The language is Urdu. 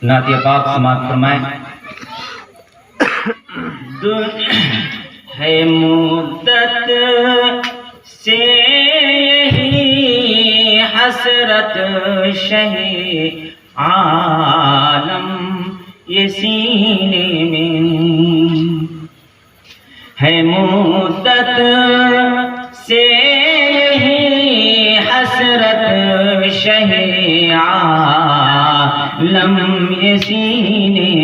نعتیہ پاک سماعت فرمائیں۔ ہے مدت سے یہی حسرت شہ عالم یہ سینے میں، ہے مدت سے یہی حسرت شہ عالم یہ سینے